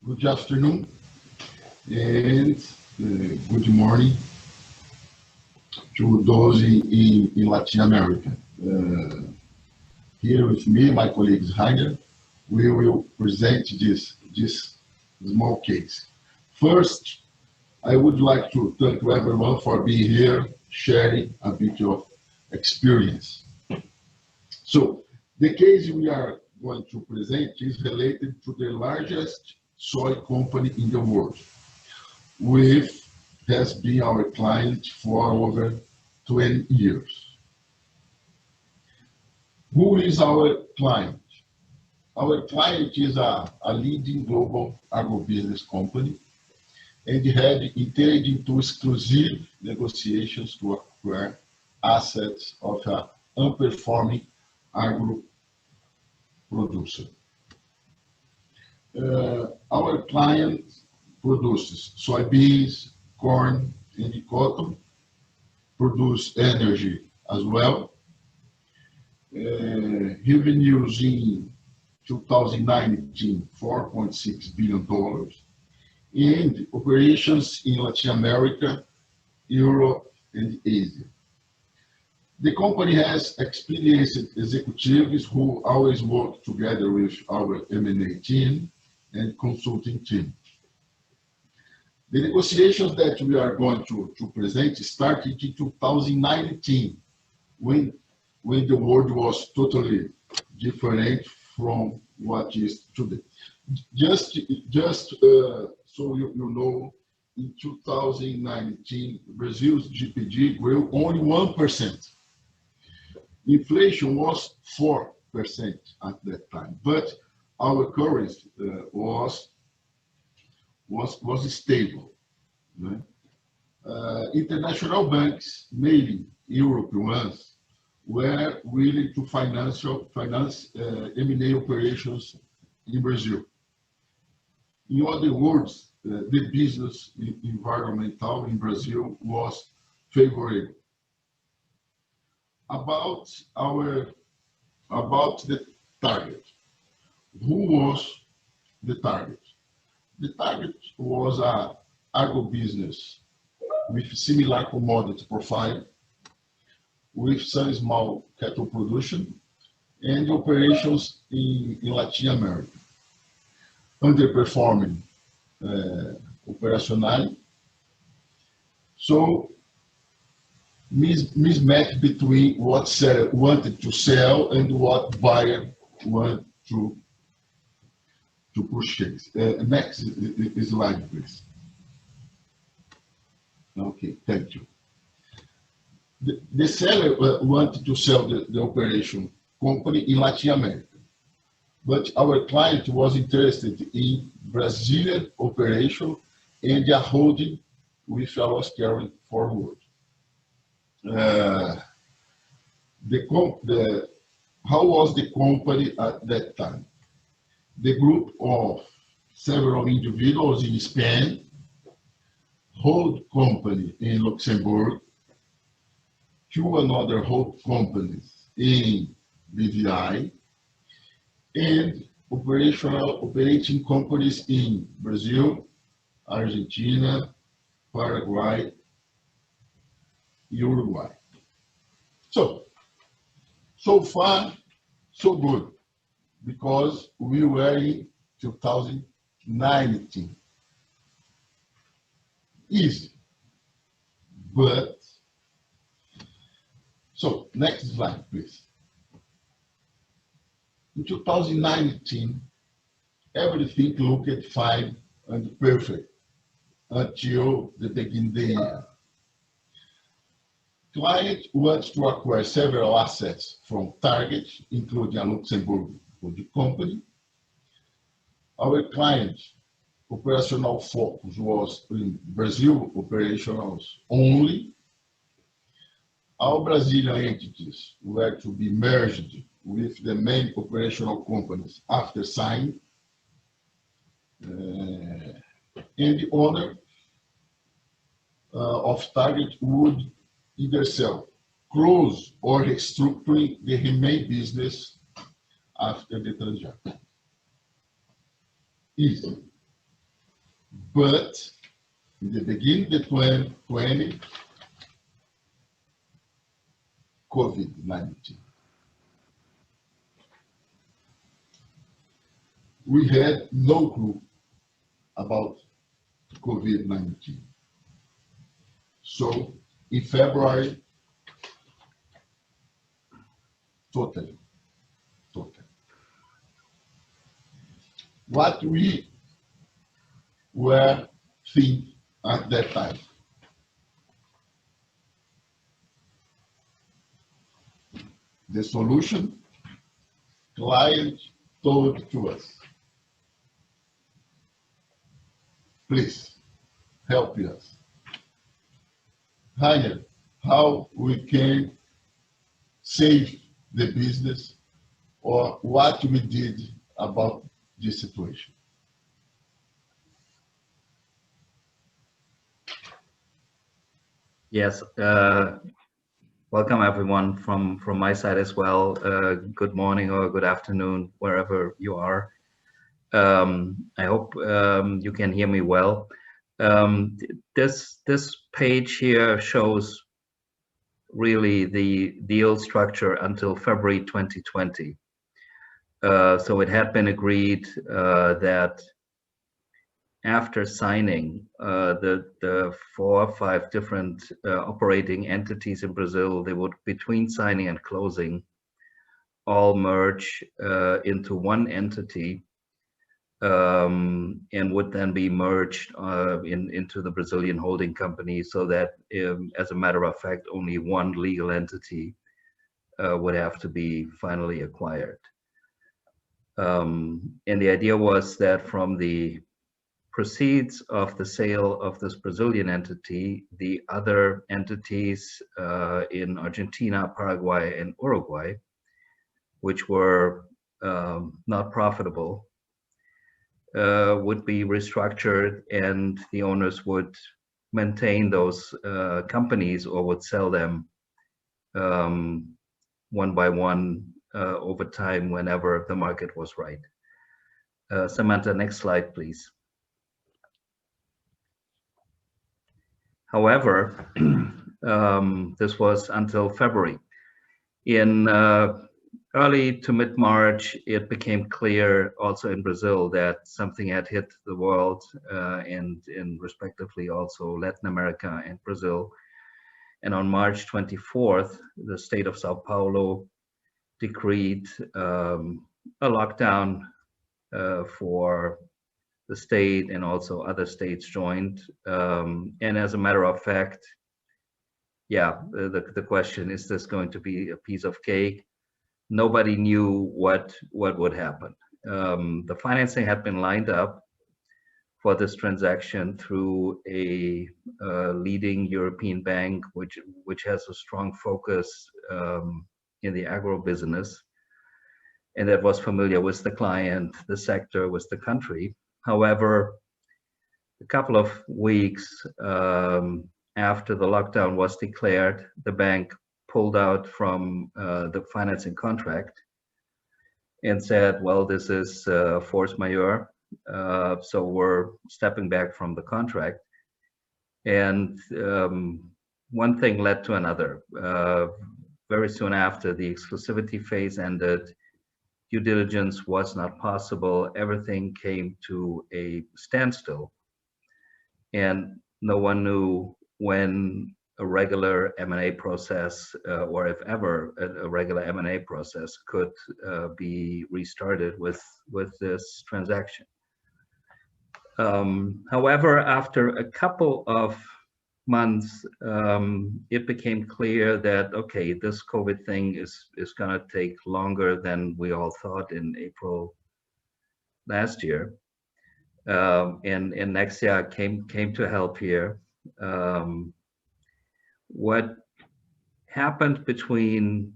Good afternoon and good morning to those in Latin America. Here with me, my colleague Rainer, we will present this small case. First, I would like to thank everyone for being here, sharing a bit of experience. So, the case we are going to present is related to the largest soy company in the world, which has been our client for over 20 years. Who is our client? Our client is a leading global agribusiness company and had entered into exclusive negotiations to acquire assets of an unperforming agro producer. Our client produces soybeans, corn, and cotton, produce energy as well. Revenues in 2019, $4.6 billion, and operations in Latin America, Europe, and Asia. The company has experienced executives who always work together with our M&A team and consulting team. The negotiations that we are going to present started in 2019, when the world was totally different from what is today. Just so you know, in 2019, Brazil's GDP grew only 1%. Inflation was 4% at that time, but our currency was stable. Right? International banks, mainly European ones, were willing to finance M&A operations in Brazil. In other words, the business environmental in Brazil was favorable. About the target. Who was the target? The target was an agribusiness with similar commodity profile, with some small cattle production and operations in Latin America. Underperforming operationally. So, mismatch between what seller wanted to sell and what buyer wanted to purchase. Next slide, please. Okay, thank you. The seller wanted to sell the operation company in Latin America, but our client was interested in Brazilian operation and a holding which I was carrying forward. How was the company at that time? The group of several individuals in Spain, hold company in Luxembourg, two another hold companies in BVI, and operating companies in Brazil, Argentina, Paraguay, Uruguay. So far, so good, because we were in 2019. Easy, but, so next slide, please. In 2019, everything looked fine and perfect until the beginning of the year. Client wants to acquire several assets from Target, including a Luxembourg holding company. Our client operational focus was in Brazil operationals only. Our Brazilian entities were to be merged with the main operational companies after signing. And the owner of Target would either sell, close, or restructuring the remaining business after the transaction. Easy. But in the beginning of 2020, COVID-19. We had no clue about COVID-19. So in February, totally. What we were thinking at that time, the solution, client told to us, please help us. Hire, how we can save the business or what we did about this situation. Yes, welcome everyone from my side as well. Good morning or good afternoon, wherever you are. I hope you can hear me well. This page here shows really the deal structure until February 2020. So it had been agreed that after signing the 4 or 5 different operating entities in Brazil, they would, between signing and closing, all merge into one entity and would then be merged into the Brazilian holding company, so that as a matter of fact, only one legal entity would have to be finally acquired. And the idea was that from the proceeds of the sale of this Brazilian entity, the other entities in Argentina, Paraguay, and Uruguay, which were not profitable, would be restructured, and the owners would maintain those companies or would sell them one by one over time whenever the market was right. Samantha, next slide, please. However, this was until February. In early to mid-March, it became clear also in Brazil that something had hit the world and respectively also Latin America and Brazil. And on March 24th, the state of Sao Paulo decreed a lockdown for the state, and also other states joined. And as a matter of fact, yeah, the question, is this going to be a piece of cake? Nobody knew what would happen. The financing had been lined up for this transaction through a leading European bank, which has a strong focus in the agro business, and that was familiar with the client, the sector, with the country. However, a couple of weeks after the lockdown was declared, the bank pulled out from the financing contract and said, well, this is force majeure, so we're stepping back from the contract. And one thing led to another. Very soon after, the exclusivity phase ended. Due diligence was not possible. Everything came to a standstill, and no one knew when a regular M&A process, or if ever a regular M&A process could be restarted with this transaction. However, after a couple of months, it became clear that, okay, this COVID thing is going to take longer than we all thought in April last year. And Nexia came to help here. What happened between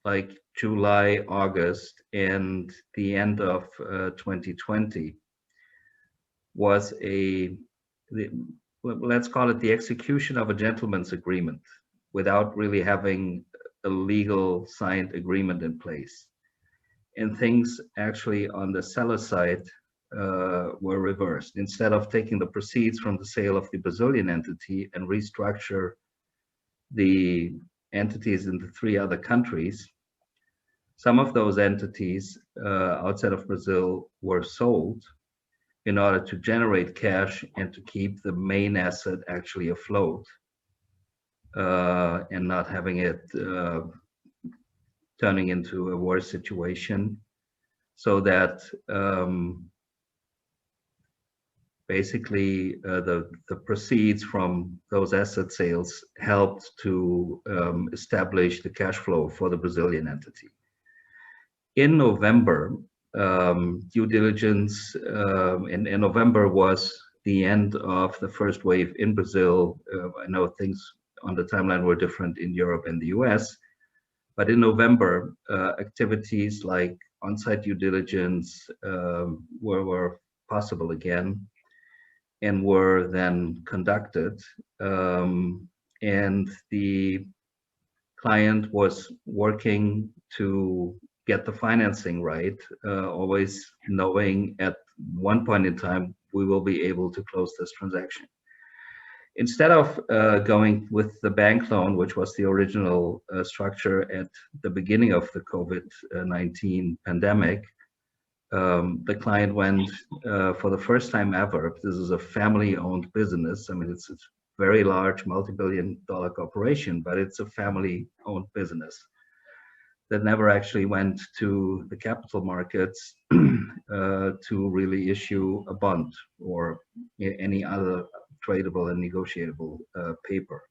like July, August, and the end of 2020 was let's call it the execution of a gentleman's agreement without really having a legal signed agreement in place. And things actually on the seller side were reversed. Instead of taking the proceeds from the sale of the Brazilian entity and restructure the entities in the three other countries, some of those entities outside of Brazil were sold in order to generate cash and to keep the main asset actually afloat, and not having it turning into a worse situation, so that basically the proceeds from those asset sales helped to establish the cash flow for the Brazilian entity. In November, due diligence in November was the end of the first wave in Brazil. I know things on the timeline were different in Europe and the US, but in November, activities like on-site due diligence were possible again and were then conducted. And the client was working to get the financing right, always knowing at one point in time we will be able to close this transaction. Instead of going with the bank loan, which was the original structure at the beginning of the COVID-19 pandemic, the client went for the first time ever. This is a family-owned business. I mean, it's a very large multi-billion-dollar corporation, but it's a family-owned business that never actually went to the capital markets to really issue a bond or any other tradable and negotiable paper.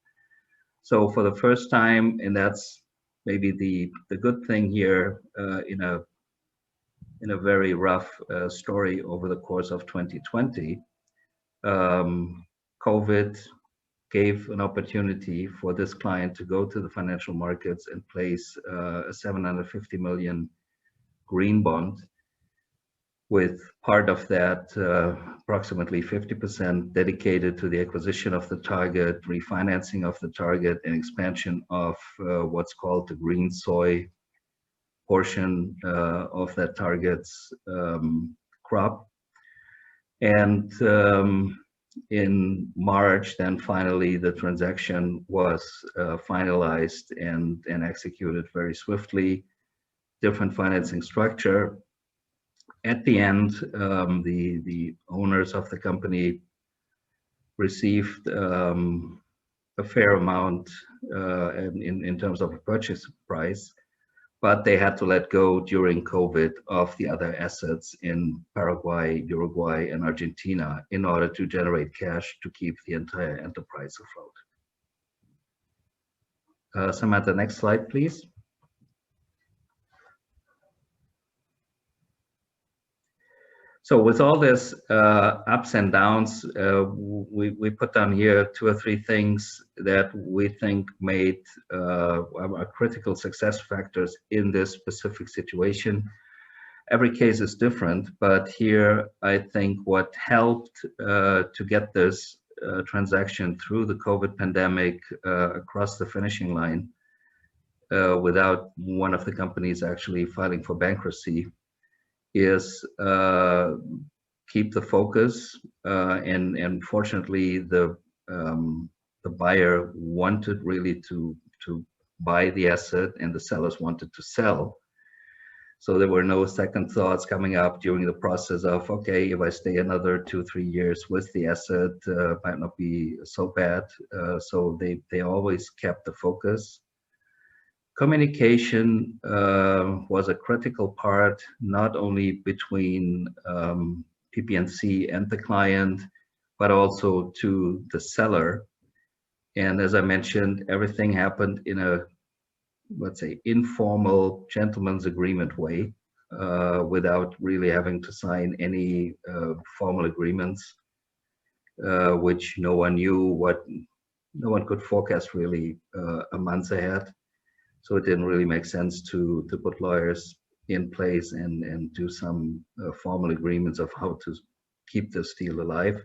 So for the first time, and that's maybe the good thing here in a very rough story over the course of 2020, COVID gave an opportunity for this client to go to the financial markets and place a 750 million green bond, with part of that, approximately 50%, dedicated to the acquisition of the target, refinancing of the target, and expansion of what's called the green soy portion of that target's crop. And in March, then finally the transaction was finalized and executed very swiftly. Different financing structure. At the end, the owners of the company received a fair amount in terms of a purchase price, but they had to let go during COVID of the other assets in Paraguay, Uruguay, and Argentina in order to generate cash to keep the entire enterprise afloat. Samantha, next slide, please. So with all this ups and downs, we put down here 2 or 3 things that we think made are critical success factors in this specific situation. Every case is different, but here I think what helped to get this transaction through the COVID pandemic across the finishing line without one of the companies actually filing for bankruptcy is keep the focus, and fortunately the buyer wanted really to buy the asset and the sellers wanted to sell. So there were no second thoughts coming up during the process of, okay, if I stay another 2-3 years with the asset, might not be so bad. So they always kept the focus. Communication was a critical part, not only between PPC and the client, but also to the seller. And as I mentioned, everything happened in a, let's say, informal gentleman's agreement way, without really having to sign any formal agreements, which no one knew no one could forecast really a month ahead. So it didn't really make sense to put lawyers in place and do some formal agreements of how to keep this deal alive.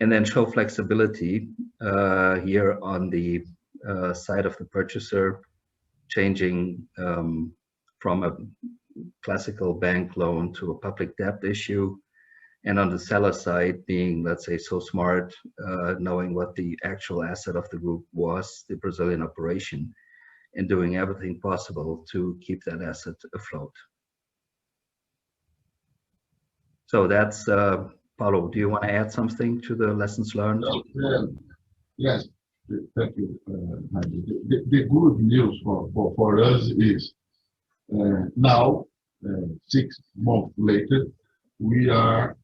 And then show flexibility here on the side of the purchaser, changing from a classical bank loan to a public debt issue, and on the seller side, being, let's say, so smart, knowing what the actual asset of the group was, the Brazilian operation, and doing everything possible to keep that asset afloat. So that's, Paulo, do you want to add something to the lessons learned? Yes, thank you, Heidi. The good news for us is now, 6 months later, we are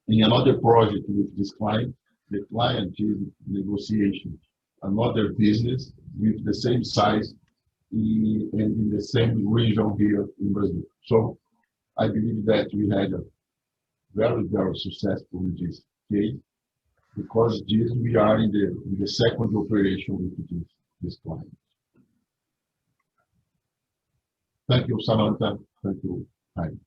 in another project with this client. The client is negotiation another business with the same size and in the same region here in Brazil. So I believe that we had a very successful in this case because this we are in the second operation with this client. Thank you, Samantha. Thank you, Heidi.